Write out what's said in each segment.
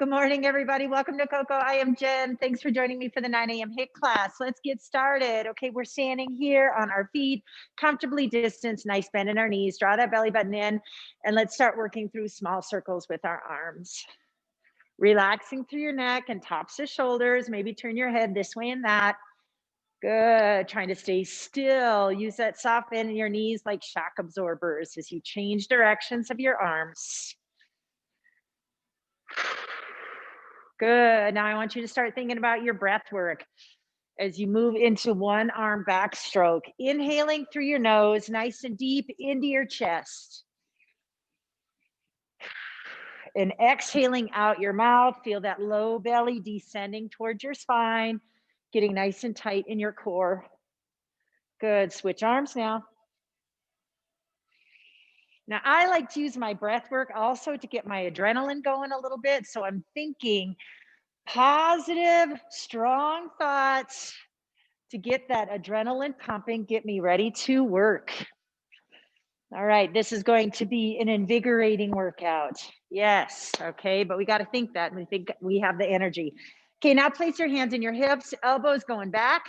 Good morning, everybody. Welcome to Coco. I am Jen. Thanks for joining me for the 9 a.m. HIIT class. Let's get started. Okay, we're standing here on our feet, comfortably distanced, nice bend in our knees. Draw that belly button in, and let's start working through small circles with our arms. Relaxing through your neck and tops of shoulders. Maybe turn your head this way and that. Good. Trying to stay still. Use that soft bend in your knees like shock absorbers as you change directions of your arms. Good. Now I want you to start thinking about your breath work as you move into one arm backstroke. Inhaling through your nose, nice and deep into your chest. And exhaling out your mouth. Feel that low belly descending towards your spine, getting nice and tight in your core. Good. Switch arms now. Now, I like to use my breath work also to get my adrenaline going a little bit. So I'm thinking positive, strong thoughts to get that adrenaline pumping, get me ready to work. All right, this is going to be an invigorating workout. Yes, okay, but we got to think that, and we think we have the energy. Okay, now place your hands in your hips, elbows going back.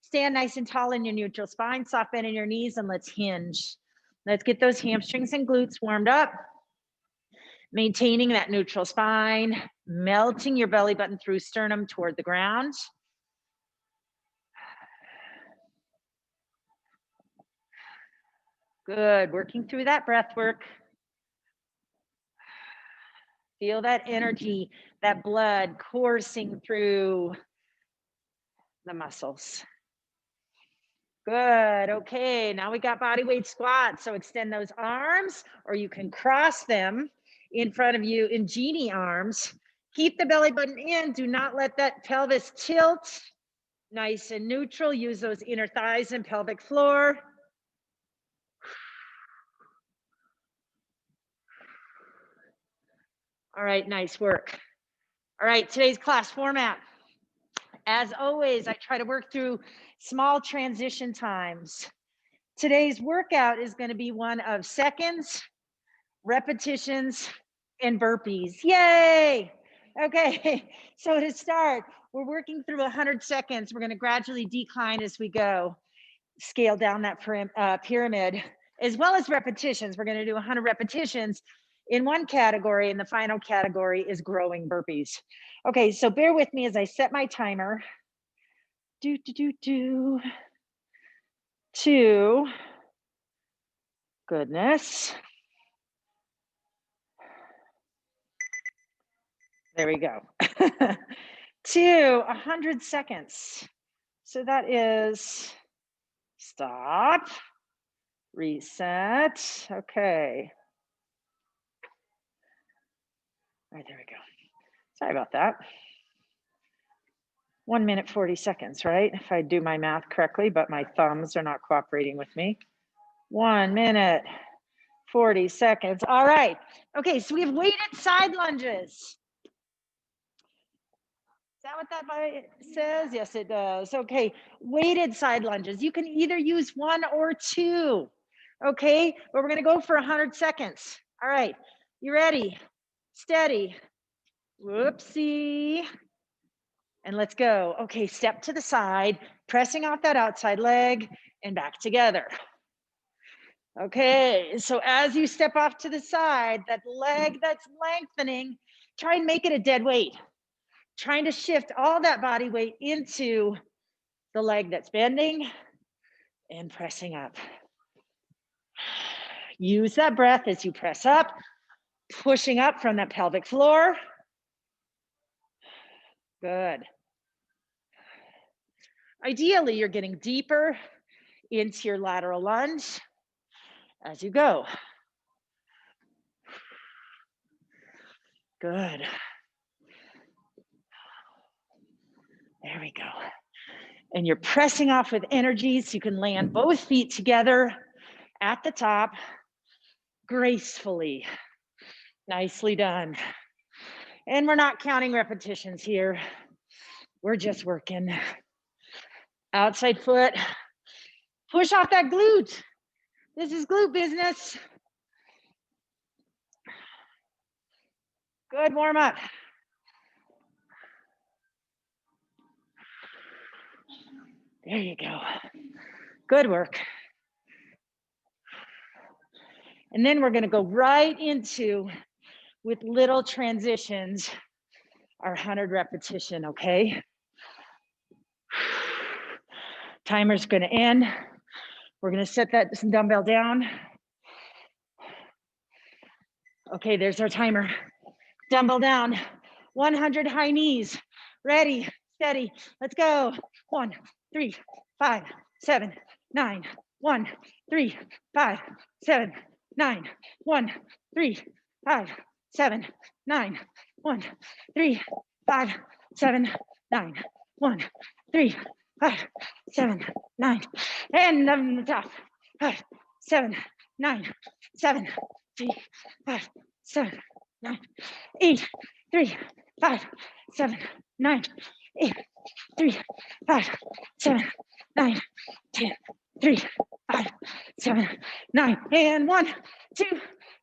Stand nice and tall in your neutral spine, soft bend in your knees, and let's hinge. Let's get those hamstrings and glutes warmed up. Maintaining that neutral spine, melting your belly button through sternum toward the ground. Good, working through that breath work. Feel that energy, that blood coursing through the muscles. Good, okay, now we got body weight squats. So extend those arms, or you can cross them in front of you in genie arms. Keep the belly button in, do not let that pelvis tilt. Nice and neutral, use those inner thighs and pelvic floor. All right, nice work. All right, today's class format. As always, I try to work through small transition times. Today's workout is going to be one of seconds, repetitions, and burpees. Yay! Okay, so to start, we're working through 100 seconds. We're going to gradually decline as we go, scale down that pyramid, as well as repetitions. We're going to do 100 repetitions in one category, and the final category is growing burpees. Okay, so bear with me as I set my timer. Two. Goodness. There we go. To 100 seconds. So that is stop, reset. Okay. All right, there we go. Sorry about that. 1 minute, 40 seconds, right? If I do my math correctly, but my thumbs are not cooperating with me. 1 minute, 40 seconds. All right. Okay, so we have weighted side lunges. Is that what that says? Yes, it does. Okay, weighted side lunges. You can either use one or two. Okay, but we're gonna go for 100 seconds. All right, you ready? Steady. Whoopsie. And let's go. Okay, step to the side, pressing off that outside leg and back together. Okay, so as you step off to the side, that leg that's lengthening, try and make it a dead weight. Trying to shift all that body weight into the leg that's bending and pressing up. Use that breath as you press up, pushing up from that pelvic floor. Good. Ideally, you're getting deeper into your lateral lunge as you go. Good. There we go. And you're pressing off with energy so you can land both feet together at the top gracefully. Nicely done. And we're not counting repetitions here. We're just working. Outside foot. Push off that glute. This is glute business. Good warm up. There you go. Good work. And then we're gonna go right into, with little transitions, our 100 repetition, okay? Timer's gonna end. We're gonna set that dumbbell down. Okay, there's our timer. Dumbbell down, 100 high knees. Ready, steady, let's go. 1, 3, 5, 7, 9, 1, 3, 5, 7, 9, 1, 3, 5, 7, 9, 1, 3, 5, 7, 9, 1, 3, 5, 7, 9, and on the top. 5, 7, 9, 7, 3, 5, 7, 9, 8, 3, 5, 7, 9, 8, 3, 5, 7, 9, 10, 3, 5, 7, 9, and 1, 2,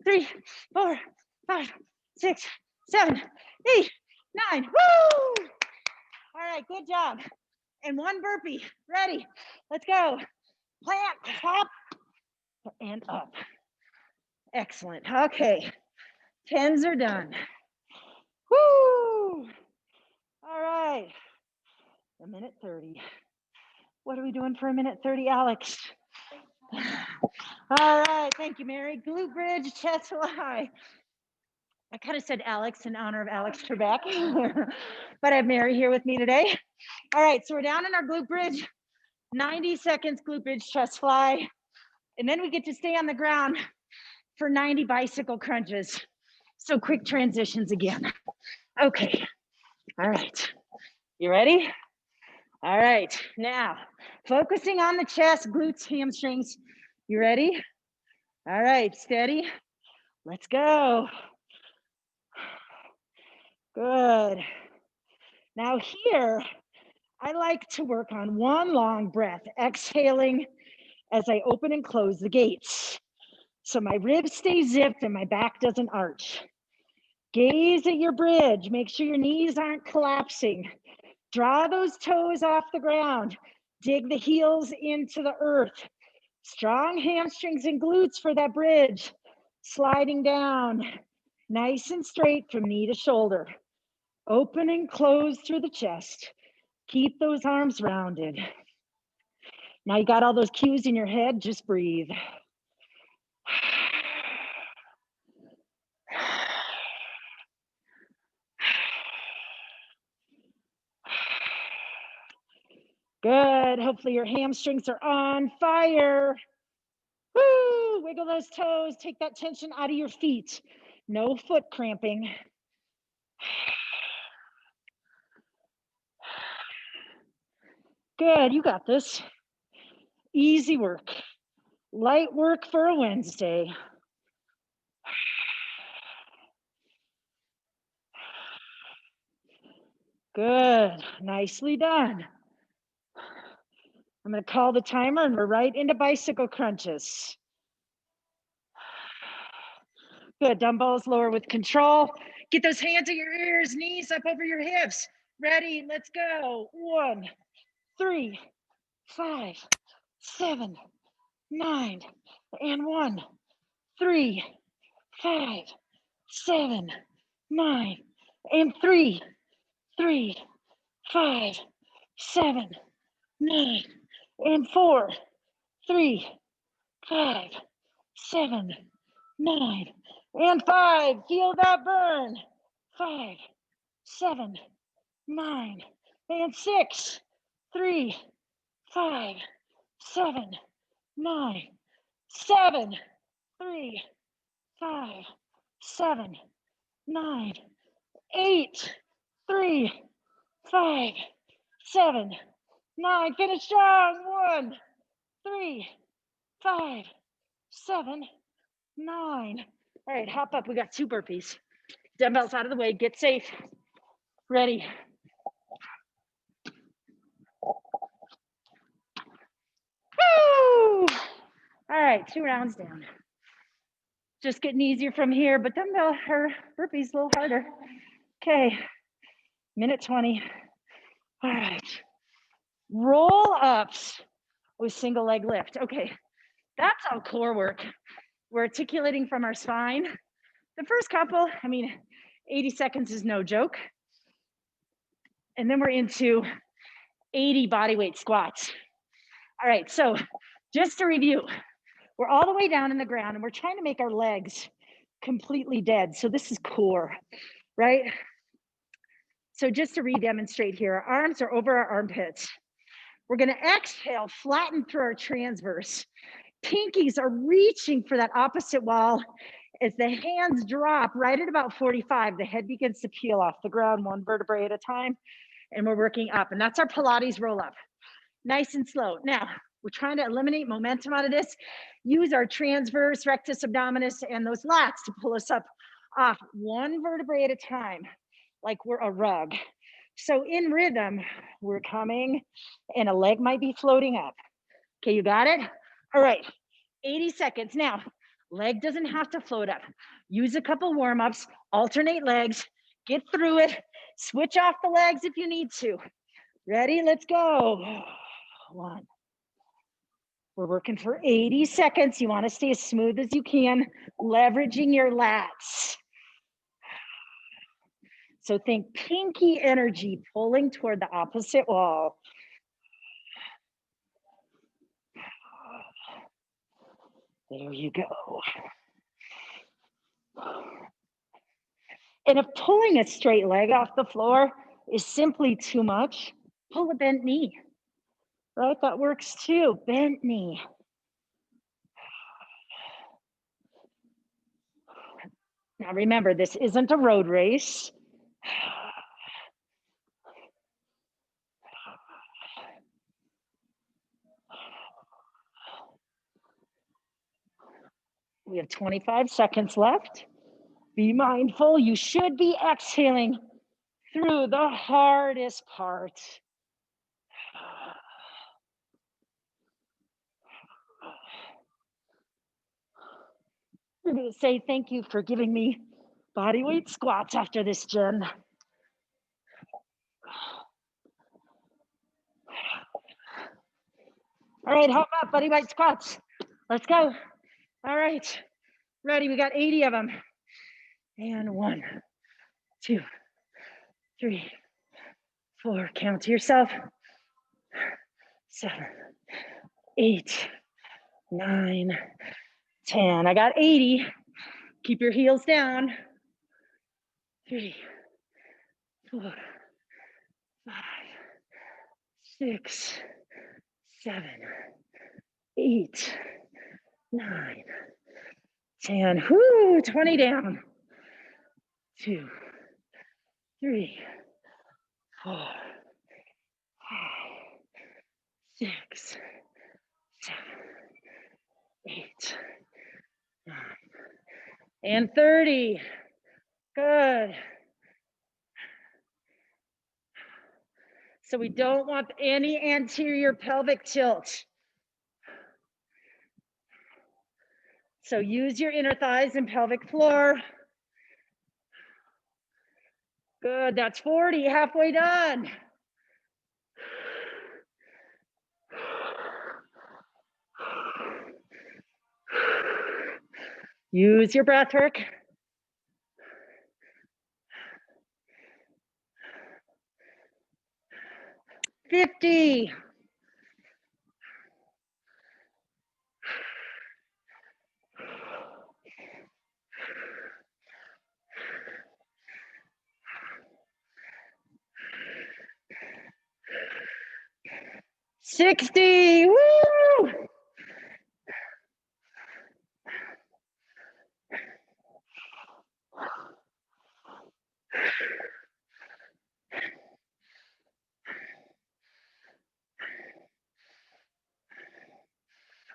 3, 4, 5, 6, 7, 8, 9. Woo! All right, good job. And one burpee. Ready? Let's go. Plant, hop, and up. Excellent. Okay. 10s are done. Woo! All right. A minute 30. What are we doing for a minute 30, Alex? All right. Thank you, Mary. Glute bridge, chest fly. I kind of said Alex in honor of Alex Trebek, but I have Mary here with me today. All right. So we're down in our glute bridge. 90 seconds glute bridge chest fly. And then we get to stay on the ground for 90 bicycle crunches. So quick transitions again. Okay. All right. You ready? All right. Now, focusing on the chest, glutes, hamstrings. You ready? All right. Steady. Let's go. Good. Now here, I like to work on one long breath, exhaling as I open and close the gates. So my ribs stay zipped and my back doesn't arch. Gaze at your bridge. Make sure your knees aren't collapsing. Draw those toes off the ground. Dig the heels into the earth. Strong hamstrings and glutes for that bridge. Sliding down, nice and straight from knee to shoulder. Open and close through the chest. Keep those arms rounded. Now you got all those cues in your head, just breathe. Good. Hopefully your hamstrings are on fire. Woo! Wiggle those toes. Take that tension out of your feet. No foot cramping. Good. You got this. Easy work. Light work for a Wednesday. Good. Nicely done. I'm going to call the timer and we're right into bicycle crunches. Good. Dumbbells lower with control. Get those hands at your ears, knees up over your hips. Ready? Let's go. 1, 3, 5, 7, 9, and 1, 3, 5, 7, 9, and 3, 3, 5, 7, 9, and 4, 3, 5, 7, 9, and 5. Feel that burn. 5, 7, 9, and 6, 3, 5, 7, 9, 7, 3, 5, 7, 9, 8, 3, 5, 7, 9. Finish strong. 1, 3, 5, 7, 9. All right, hop up. We got 2 burpees. Dumbbells out of the way. Get safe. Ready. Woo! All right, 2 rounds down. Just getting easier from here, but dumbbell or burpees a little harder. Okay, minute 20. All right. Roll ups with single leg lift. Okay, that's all core work. We're articulating from our spine. The first couple, 80 seconds is no joke. And then we're into 80 body weight squats. All right, so just to review, we're all the way down in the ground and we're trying to make our legs completely dead. So this is core, right? So just to re-demonstrate here, our arms are over our armpits. We're gonna exhale, flatten through our transverse. Pinkies are reaching for that opposite wall. As the hands drop right at about 45, the head begins to peel off the ground, one vertebrae at a time, and we're working up. And that's our Pilates roll up. Nice and slow. Now, we're trying to eliminate momentum out of this. Use our transverse, rectus abdominis, and those lats to pull us up off one vertebrae at a time, like we're a rug. So in rhythm, we're coming and a leg might be floating up. Okay, you got it? All right, 80 seconds. Now, leg doesn't have to float up. Use a couple warm-ups, alternate legs, get through it, switch off the legs if you need to. Ready? Let's go. One. We're working for 80 seconds. You want to stay as smooth as you can, leveraging your lats. So think pinky energy pulling toward the opposite wall. There you go. And if pulling a straight leg off the floor is simply too much, pull a bent knee, right? That works too, bent knee. Now remember, this isn't a road race. We have 25 seconds left. Be mindful, you should be exhaling through the hardest part. I'm going to say thank you for giving me body weight squats after this, Jen. All right, hop up, body weight squats. Let's go. All right, ready, we got 80 of them. And 1, 2, 3, 4, count to yourself. 7, 8, 9, 10. I got 80. Keep your heels down. 3, 4, 5, 6, 7, 8, 9, 10. Whoo, 20 down. 2, 3, 4, 5, 6, 7, 8, 9, and 30. Good. So we don't want any anterior pelvic tilt. So use your inner thighs and pelvic floor. Good, that's 40, halfway done. Use your breath work. 50. 60. Woo!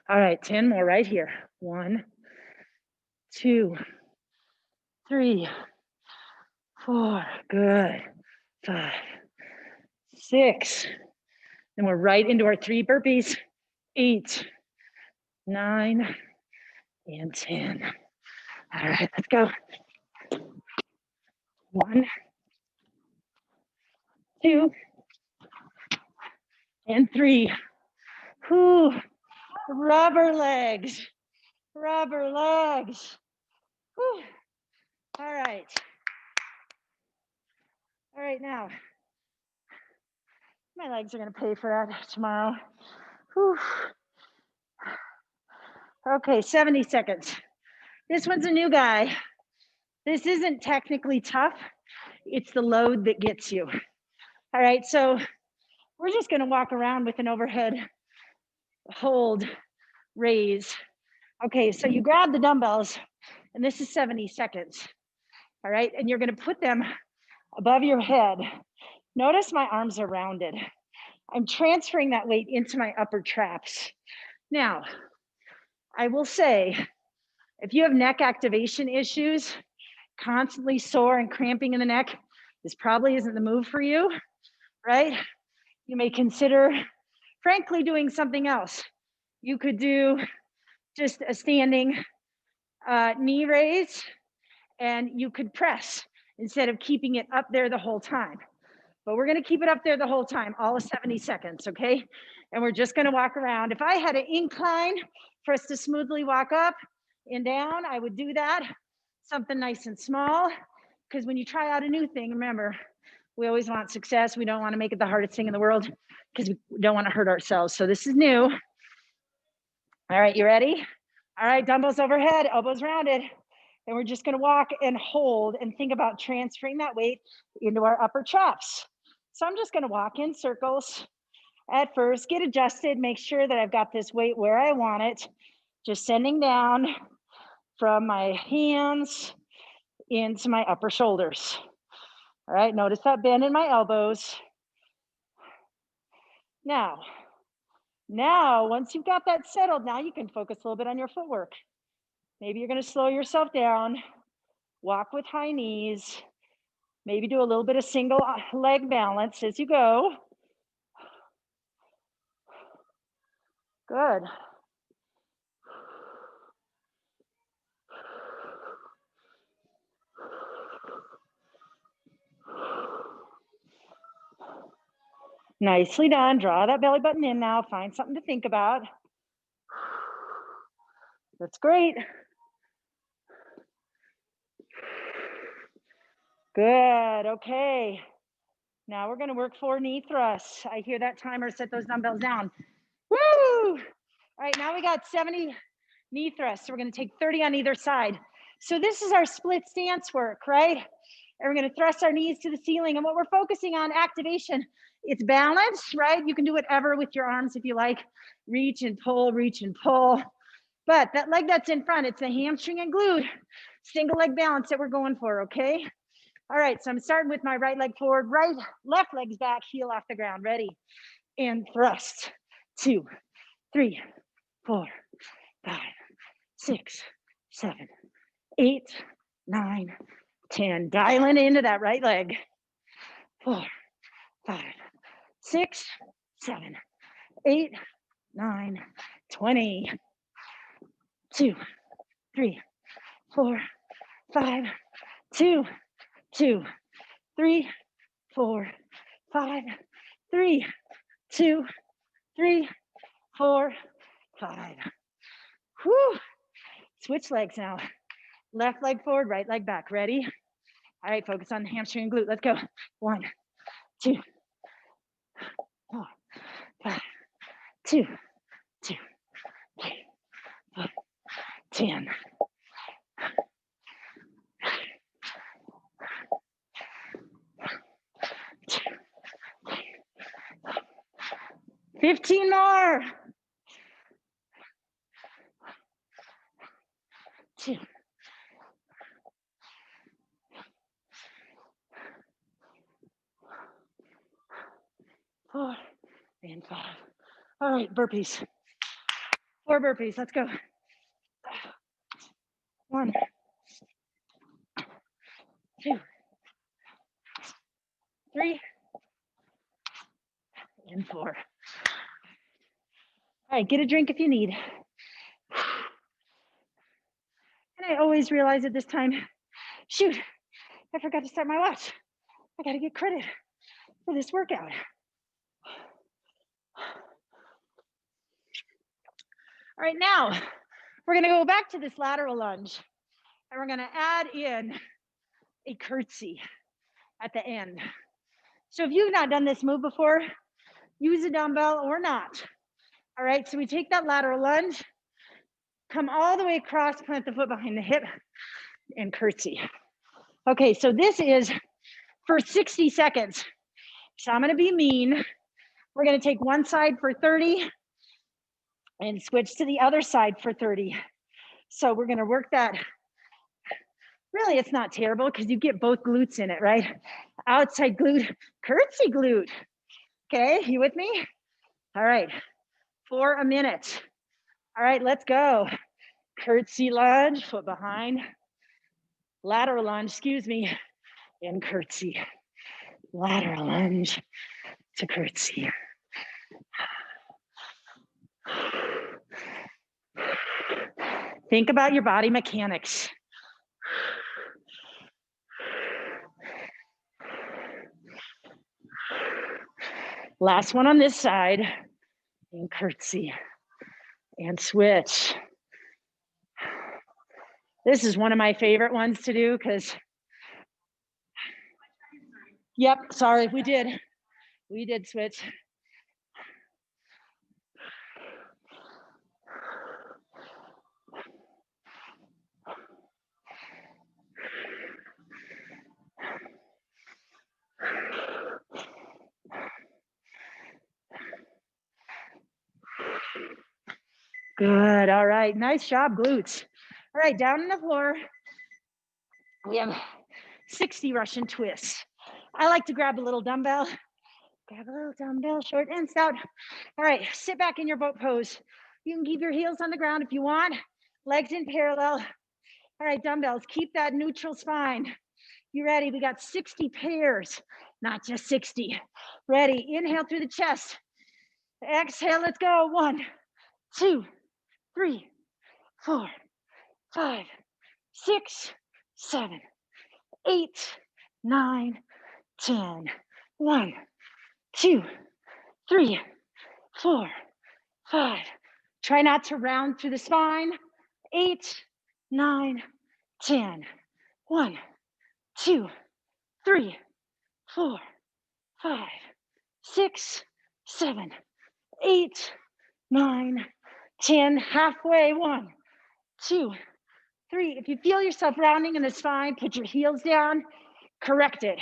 All right, 10 more right here. 1, 2, 3, 4. Good. 5, 6. And we're right into our 3 burpees. 8, 9, and 10. All right, let's go. 1, 2, and 3. Whew. Rubber legs, rubber legs. Whew. All right. All right, now, my legs are gonna pay for that tomorrow. Whew. Okay, 70 seconds. This one's a new guy. This isn't technically tough. It's the load that gets you. All right, so we're just gonna walk around with an overhead hold, raise. Okay, so you grab the dumbbells, and this is 70 seconds. All right, and you're gonna put them above your head. Notice my arms are rounded. I'm transferring that weight into my upper traps. Now, I will say, if you have neck activation issues, constantly sore and cramping in the neck, this probably isn't the move for you, right? You may consider, frankly, doing something else. You could do just a standing knee raise, and you could press instead of keeping it up there the whole time. But we're gonna keep it up there the whole time, all of 70 seconds, okay? And we're just gonna walk around. If I had an incline for us to smoothly walk up and down, I would do that. Something nice and small, because when you try out a new thing, remember, we always want success. We don't wanna make it the hardest thing in the world because we don't wanna hurt ourselves. So this is new. All right, you ready? All right, dumbbells overhead, elbows rounded. And we're just gonna walk and hold and think about transferring that weight into our upper traps. So I'm just gonna walk in circles at first, get adjusted, make sure that I've got this weight where I want it, just sending down from my hands into my upper shoulders. All right, notice that bend in my elbows. Now, once you've got that settled, now you can focus a little bit on your footwork. Maybe you're gonna slow yourself down, walk with high knees, maybe do a little bit of single leg balance as you go. Good. Nicely done. Draw that belly button in now. Find something to think about. That's great. Good. Okay. Now we're going to work 4 knee thrusts. I hear that timer. Set those dumbbells down. Woo! All right. Now we got 70 knee thrusts. So we're going to take 30 on either side. So this is our split stance work, right? And we're going to thrust our knees to the ceiling. And what we're focusing on, activation, it's balance, right? You can do whatever with your arms if you like. Reach and pull, reach and pull. But that leg that's in front, it's the hamstring and glute, single leg balance that we're going for, okay? All right, so I'm starting with my right leg forward, left leg's back, heel off the ground, ready? And thrust, 2, 3, 4, 5, 6, 7, 8, 9, 10. Dialing into that right leg. 4, 5, 6, 7, 8, 9, 20. 2, 3, 4, 5, 2, 2, 3, 4, 5, 3, 2, 3, 4, 5. Whew. Switch legs now. Left leg forward, right leg back. Ready? All right, focus on the hamstring and glute. Let's go. 1, 2, 4, 5, 2, 2, 3, 4, 10. 15 more. 2, 4, and 5. All right, burpees. 4 burpees. Let's go. 1, 2, 3, and 4. All right, get a drink if you need. And I always realize at this time, shoot, I forgot to start my watch. I got to get credit for this workout. All right, now we're gonna go back to this lateral lunge and we're gonna add in a curtsy at the end. So if you've not done this move before, use a dumbbell or not. All right, so we take that lateral lunge, come all the way across, plant the foot behind the hip, and curtsy. Okay, so this is for 60 seconds. So I'm gonna be mean. We're gonna take one side for 30 and switch to the other side for 30. So we're gonna work that. Really, it's not terrible because you get both glutes in it, right? Outside glute, curtsy glute. Okay, you with me? All right, for a minute. All right, let's go. Curtsy lunge, foot behind. Lateral lunge, excuse me, and curtsy. Lateral lunge to curtsy. Think about your body mechanics. Last one on this side, and curtsy, and switch. This is one of my favorite ones to do because, yep, sorry, we did switch. Good, all right, nice job, glutes. All right, down on the floor, we have 60 Russian twists. I like to grab a little dumbbell, short and stout. All right, sit back in your boat pose. You can keep your heels on the ground if you want, legs in parallel. All right, dumbbells, keep that neutral spine. You ready? We got 60 pairs, not just 60. Ready, inhale through the chest. Exhale, let's go. 1, 2, 3, 4, 5, 6, 7, 8, 9, 10. 1, 2, 3, 4, 5. Try not to round through the spine. 8, 9, 10. 1, 2, 3, 4, 5, 6, 7, 8, 9, 10. Halfway. 1, 2, 3. If you feel yourself rounding in the spine, put your heels down. Correct it.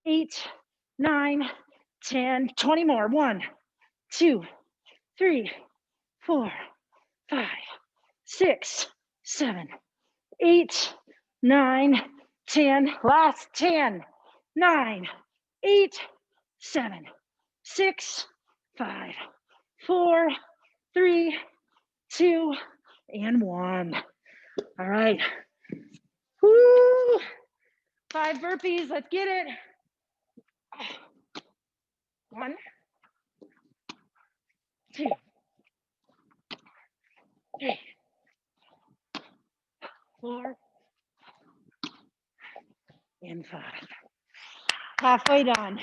8, 9, 10. 20 more. 1, 2, 3, 4, 5, 6, 7, 8, 9, 10. Last 10, 9, 8, 7, 6, 5, 4, 3, 2, and 1. All right. Woo! 5 burpees. Let's get it. 1, 2, 3, 4, and 5. Halfway done.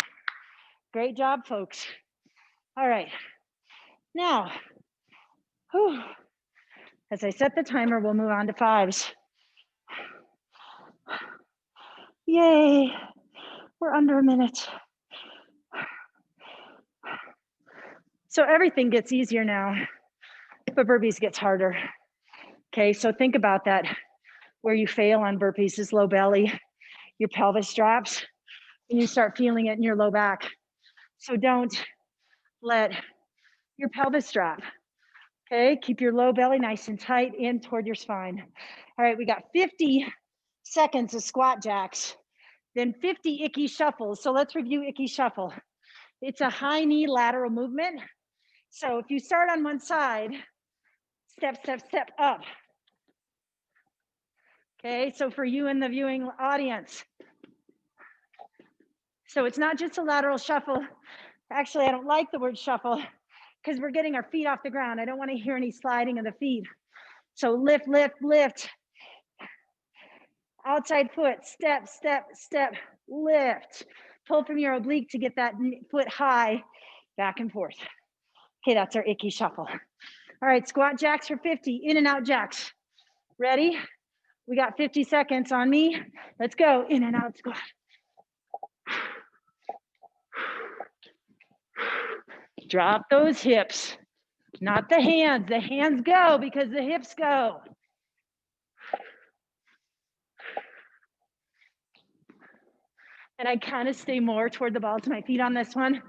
Great job, folks. All right. Now, whew, as I set the timer, we'll move on to 5s. Yay, we're under a minute. So everything gets easier now, but burpees gets harder. Okay, so think about that. Where you fail on burpees is low belly, your pelvis drops, and you start feeling it in your low back. So don't let your pelvis drop. Okay, keep your low belly nice and tight in toward your spine. All right, we got 50 seconds of squat jacks, then 50 icky shuffles. So let's review icky shuffle. It's a high knee lateral movement. So if you start on one side, step, step, step up. Okay, so for you in the viewing audience, so it's not just a lateral shuffle. Actually, I don't like the word shuffle because we're getting our feet off the ground. I don't want to hear any sliding of the feet. So lift, lift, lift. Outside foot, step, step, step, lift. Pull from your oblique to get that foot high, back and forth. Okay, that's our icky shuffle. All right, squat jacks for 50, in and out jacks. Ready? We got 50 seconds on me. Let's go, in and out squat. Drop those hips, not the hands. The hands go because the hips go. And I kind of stay more toward the balls of my feet on this one,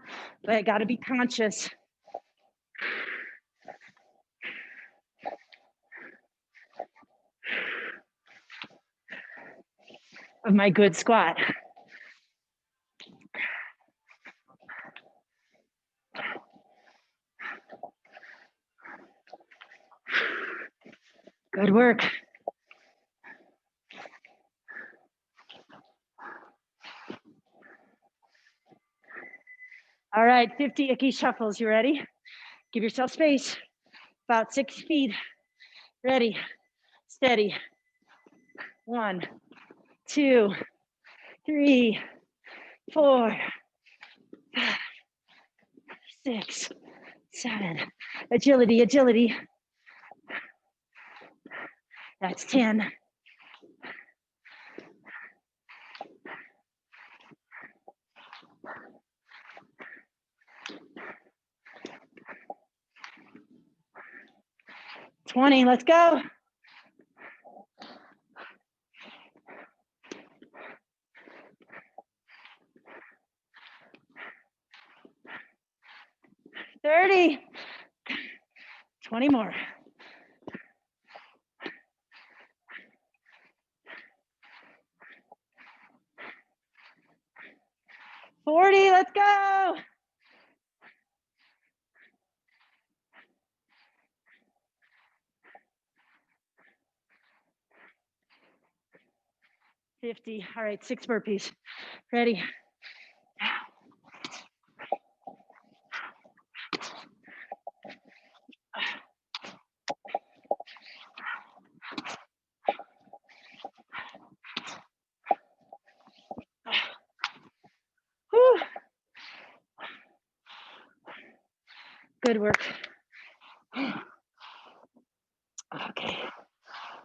but I gotta be conscious. Of my good squat. Good work. All right, 50 icky shuffles. You ready? Give yourself space. About 6 feet. Ready, steady. 1, 2, 3, 4, 5, 6, 7. Agility, agility. That's 10. $20, let's go. $30, 20 more. $40, let's go. $50, all right, 6 burpees. Ready? Whew. Good work. Okay,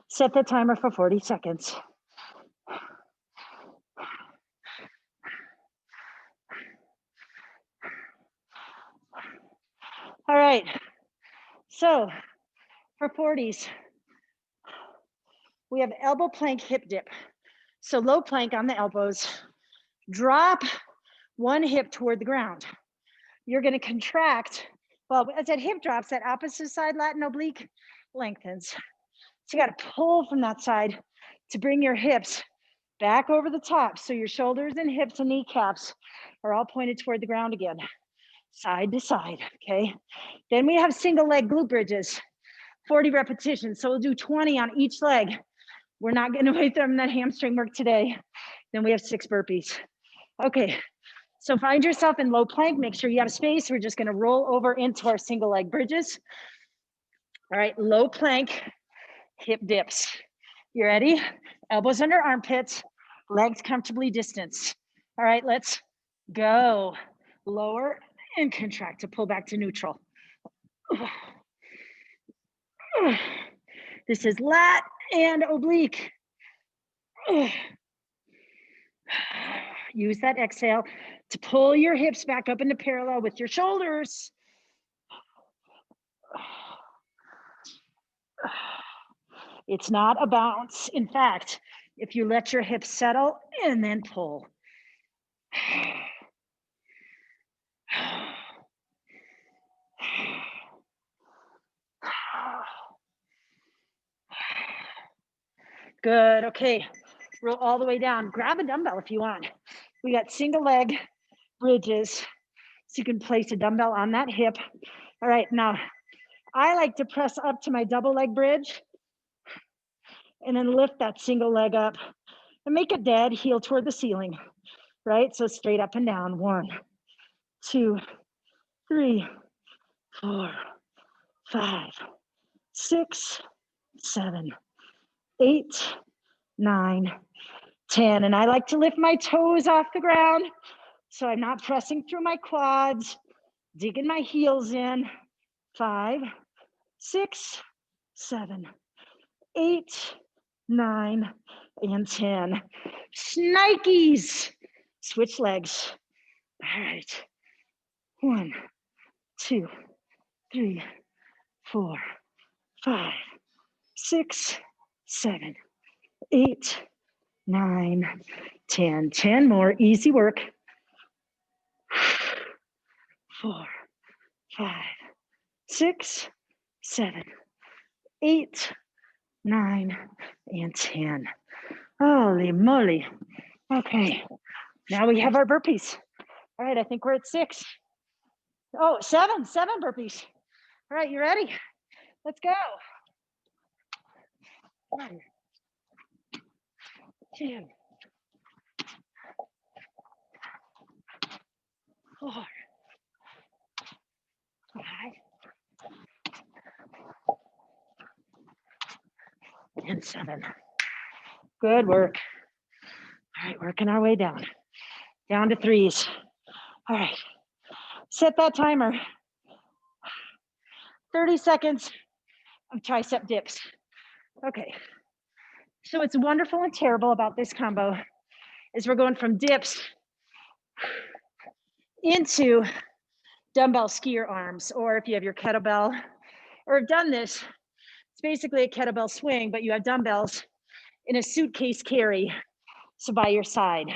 set the timer for 40 seconds. All right, so for 40s, we have elbow plank hip dip. So low plank on the elbows, drop one hip toward the ground. You're gonna contract, well, as that hip drops, that opposite side Latin oblique lengthens. So you gotta pull from that side to bring your hips back over the top. So your shoulders and hips and kneecaps are all pointed toward the ground again, side to side, okay? Then we have single leg glute bridges, 40 repetitions. So we'll do 20 on each leg. We're not getting away from that hamstring work today. Then we have 6 burpees. Okay, so find yourself in low plank, make sure you have space. We're just gonna roll over into our single leg bridges. All right, low plank, hip dips. You ready? Elbows under armpits, legs comfortably distanced. All right, let's go. Lower and contract to pull back to neutral. This is lat and oblique. Use that exhale to pull your hips back up into parallel with your shoulders. It's not a bounce. In fact, if you let your hips settle and then pull. Good, okay. Roll all the way down. Grab a dumbbell if you want. We got single leg bridges, so you can place a dumbbell on that hip. All right, now I like to press up to my double leg bridge and then lift that single leg up and make it dead, heel toward the ceiling, right? So straight up and down. 1, 2, 3, 4, 5, 6, 7, 8, 9, 10. And I like to lift my toes off the ground so I'm not pressing through my quads, digging my heels in. 5, 6, 7, 8, 9, and 10. Shnikes. Switch legs. All right. 1, 2, 3, 4, 5, 6, 7, 8, 9, 10. 10 more. Easy work. 4, 5, 6, 7, 8, 9, and 10. Holy moly. Okay, now we have our burpees. All right, I think we're at 6. Oh, 7 burpees. All right, you ready? Let's go. 1, 2, 4, 5, and 7. Good work. All right, working our way down to 3s. All right, set that timer. 30 seconds of tricep dips. Okay, so what's wonderful and terrible about this combo is we're going from dips into dumbbell skier arms, or if you have your kettlebell, or have done this, it's basically a kettlebell swing, but you have dumbbells in a suitcase carry, so by your side.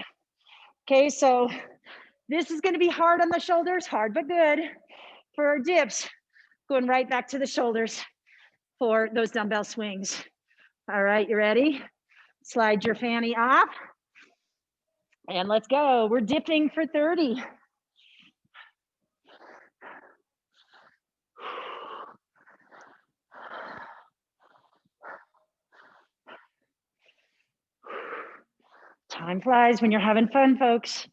Okay, so this is gonna be hard on the shoulders, hard but good for our dips, going right back to the shoulders for those dumbbell swings. All right, you ready? Slide your fanny off, and let's go. We're dipping for 30. Time flies when you're having fun, folks.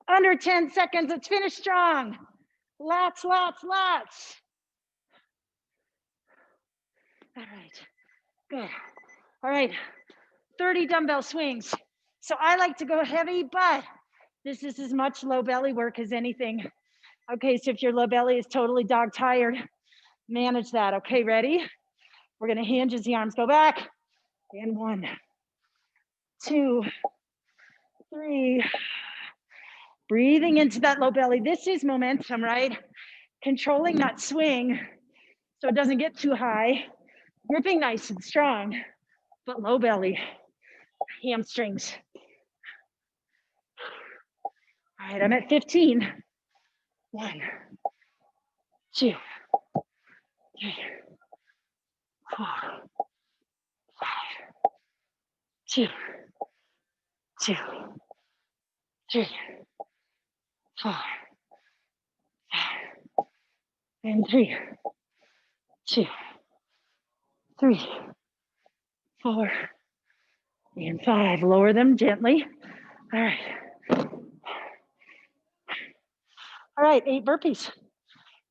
Under 10 seconds, let's finish strong. Lots. All right, good. All right, 30 dumbbell swings. So I like to go heavy, but this is as much low belly work as anything. Okay, so if your low belly is totally dog tired, manage that. Okay, ready? We're gonna hinge as the arms go back. And 1, 2, 3. Breathing into that low belly. This is momentum, right? Controlling that swing so it doesn't get too high. Gripping nice and strong, but low belly, hamstrings. All right, I'm at 15. 1, 2, 3, 4, 5, 2, 2, 3, 4, 5, and 3, 2, 3, 4, and 5. Lower them gently. All right. All right, 8 burpees.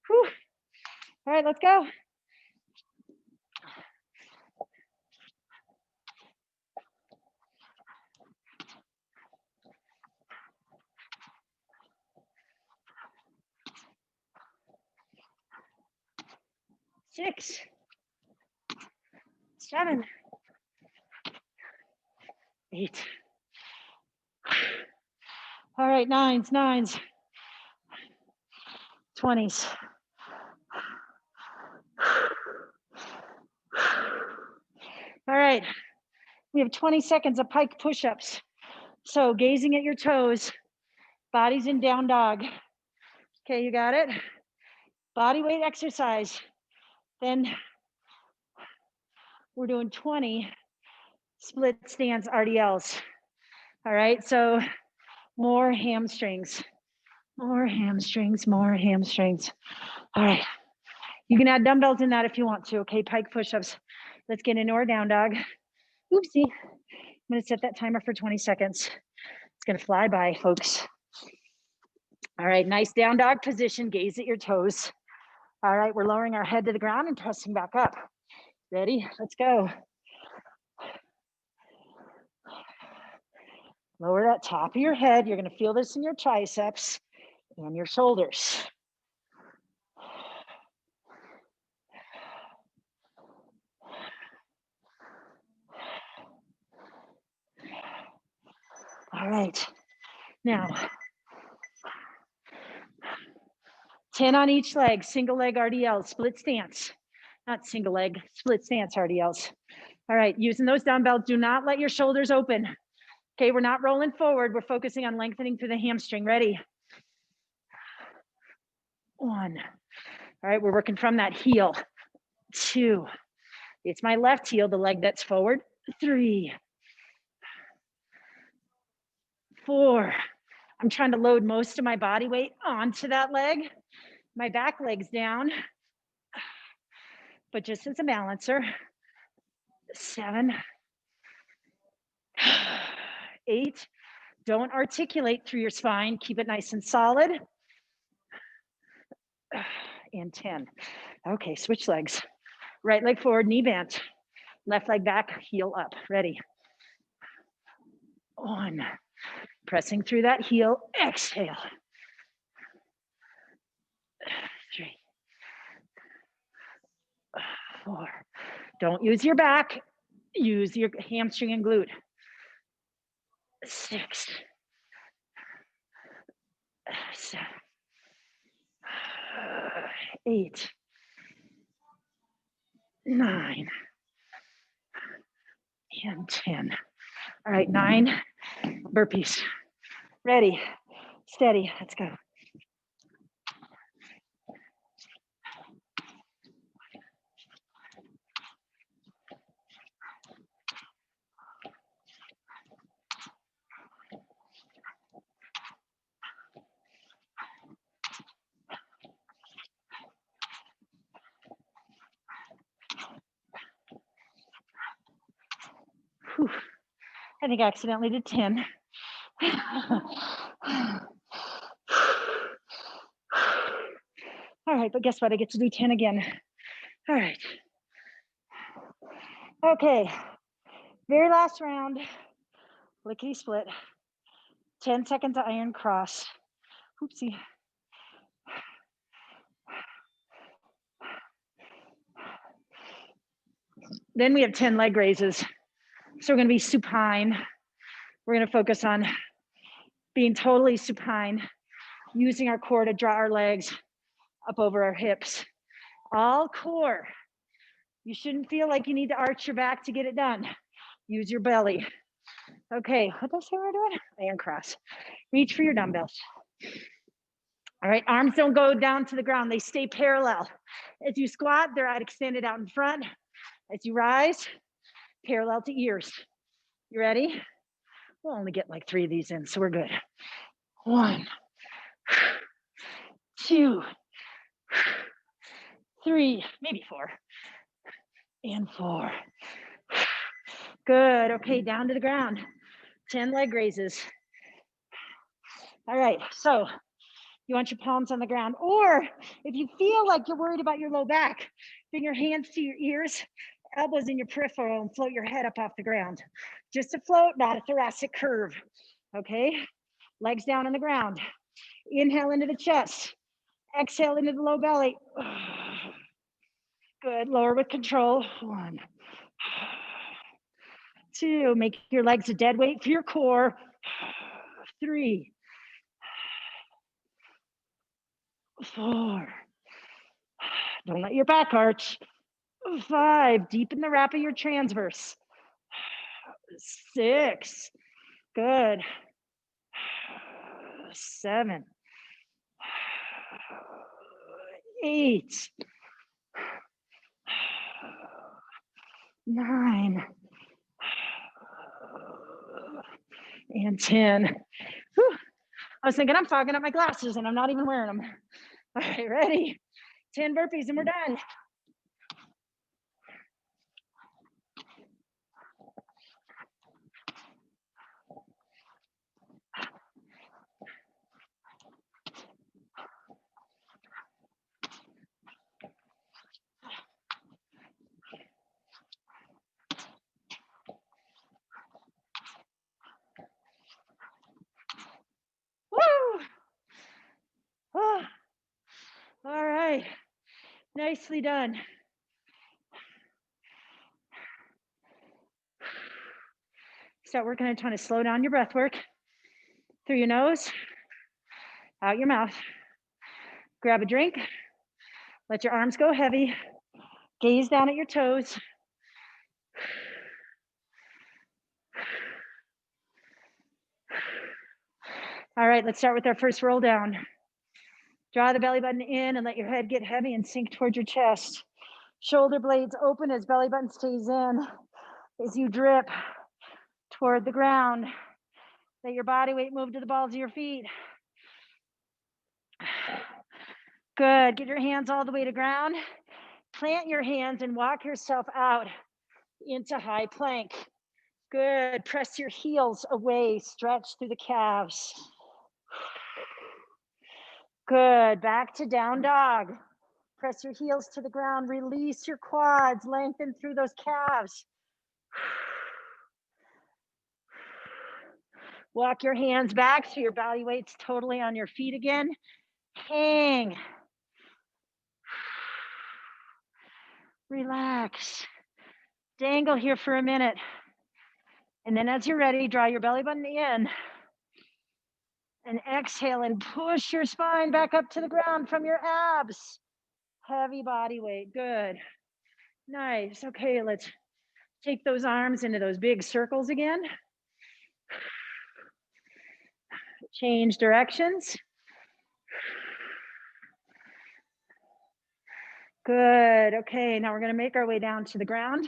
Whew. All right, let's go. Six, 7, 8. All right, 9s, 20s. All right, we have 20 seconds of pike push-ups. So gazing at your toes, body's in down dog. Okay, you got it? Body weight exercise. Then we're doing 20 split stance RDLs. All right, so more hamstrings. All right, you can add dumbbells in that if you want to. Okay, pike push-ups. Let's get into our down dog. Oopsie, I'm gonna set that timer for 20 seconds. It's gonna fly by, folks. All right, nice down dog position, gaze at your toes. All right, we're lowering our head to the ground and pressing back up. Ready? Let's go. Lower that top of your head. You're gonna feel this in your triceps. and your shoulders. All right, now 10 on each leg, single leg RDLs, split stance, not single leg, split stance RDLs. All right, using those dumbbells, do not let your shoulders open. Okay, we're not rolling forward, we're focusing on lengthening through the hamstring. Ready? 1. All right, we're working from that heel. 2. It's my left heel, the leg that's forward. 3. 4. I'm trying to load most of my body weight onto that leg. My back leg's down, but just as a balancer. 7. 8. Don't articulate through your spine. Keep it nice and solid. And 10. Okay, switch legs. Right leg forward, knee bent. Left leg back, heel up. Ready? 1. Pressing through that heel. Exhale. 3. 4. Don't use your back. Use your hamstring and glute. 6. 7. 8. 9. And 10. All right, 9 burpees. Ready, steady, let's go. Whew. I think I accidentally did 10. All right, but guess what? I get to do 10 again. All right. Okay, very last round, lickety split. 10 seconds iron cross. Oopsie. Then we have 10 leg raises. So we're gonna be supine. We're gonna focus on being totally supine, using our core to draw our legs up over our hips. All core. You shouldn't feel like you need to arch your back to get it done. Use your belly. Okay, what did I say we're doing? Iron cross. Reach for your dumbbells. All right, arms don't go down to the ground. They stay parallel. As you squat, they're extended out in front. As you rise, parallel to ears. You ready? We'll only get like 3 of these in, so we're good. 1, 2, 3, maybe 4, and 4. Good, okay, down to the ground. 10 leg raises. All right, so you want your palms on the ground, or if you feel like you're worried about your low back, bring your hands to your ears, elbows in your peripheral, and float your head up off the ground. Just a float, not a thoracic curve, okay? Legs down on the ground. Inhale into the chest. Exhale into the low belly. Good, lower with control. 1, 2, make your legs a dead weight for your core. 3, 4, don't let your back arch. 5, deepen the wrap of your transverse. 6, good. 7, 8, 9, and 10. Whew. I was thinking I'm fogging up my glasses and I'm not even wearing them. All right, ready? 10 burpees and we're done. Woo! Nicely done. Start working on trying to slow down your breath work. Through your nose, out your mouth. Grab a drink. Let your arms go heavy. Gaze down at your toes. All right, let's start with our first roll down. Draw the belly button in and let your head get heavy and sink towards your chest. Shoulder blades open as belly button stays in. As you drip toward the ground, let your body weight move to the balls of your feet. Good. Get your hands all the way to ground. Plant your hands and walk yourself out into high plank. Good. Press your heels away. Stretch through the calves. Good. Back to down dog. Press your heels to the ground. Release your quads. Lengthen through those calves. Walk your hands back so your body weight's totally on your feet again. Hang. Relax. Dangle here for a minute. And then as you're ready, draw your belly button in. And exhale and push your spine back up to the ground from your abs. Heavy body weight. Good. Nice. Okay, let's take those arms into those big circles again. Change directions. Good. Okay, now we're going to make our way down to the ground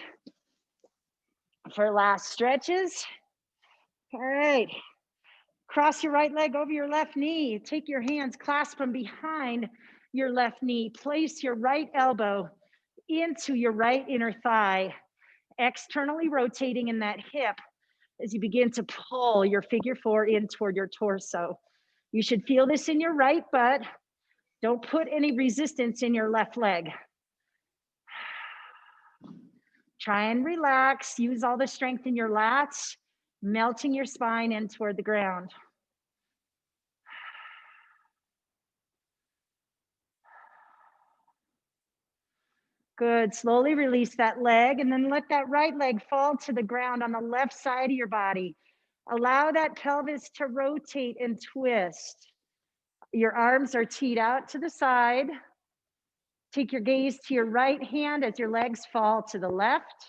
for last stretches. All right. Cross your right leg over your left knee. Take your hands, clasp them behind your left knee. Place your right elbow into your right inner thigh, externally rotating in that hip as you begin to pull your figure four in toward your torso. You should feel this in your right butt. Don't put any resistance in your left leg. Try and relax. Use all the strength in your lats, melting your spine in toward the ground. Good. Slowly release that leg and then let that right leg fall to the ground on the left side of your body. Allow that pelvis to rotate and twist. Your arms are teed out to the side. Take your gaze to your right hand as your legs fall to the left.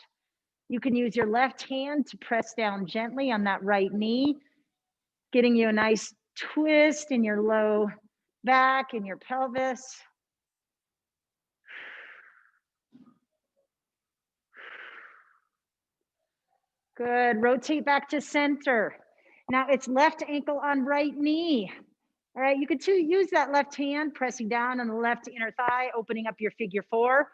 You can use your left hand to press down gently on that right knee, getting you a nice twist in your low back and your pelvis. Good. Rotate back to center. Now it's left ankle on right knee. All right, you could use that left hand, pressing down on the left inner thigh, opening up your figure four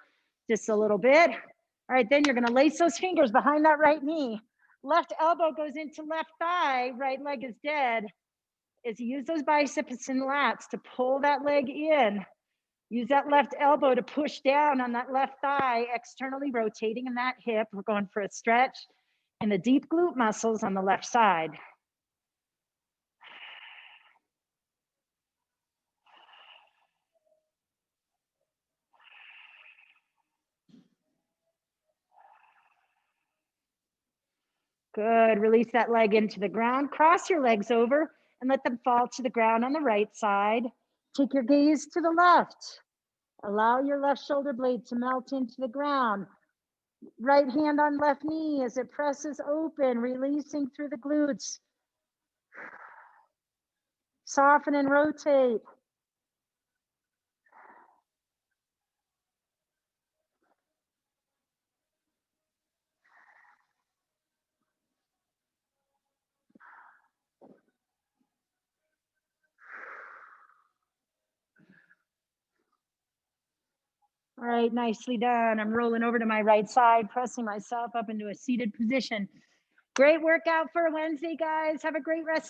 just a little bit. All right, then you're gonna lace those fingers behind that right knee. Left elbow goes into left thigh, right leg is dead. As you use those biceps and lats to pull that leg in, use that left elbow to push down on that left thigh, externally rotating in that hip. We're going for a stretch in the deep glute muscles on the left side. Good. Release that leg into the ground. Cross your legs over and let them fall to the ground on the right side. Take your gaze to the left. Allow your left shoulder blade to melt into the ground. Right hand on left knee as it presses open, releasing through the glutes. Soften and rotate. All right, nicely done. I'm rolling over to my right side, pressing myself up into a seated position. Great workout for Wednesday, guys. Have a great rest.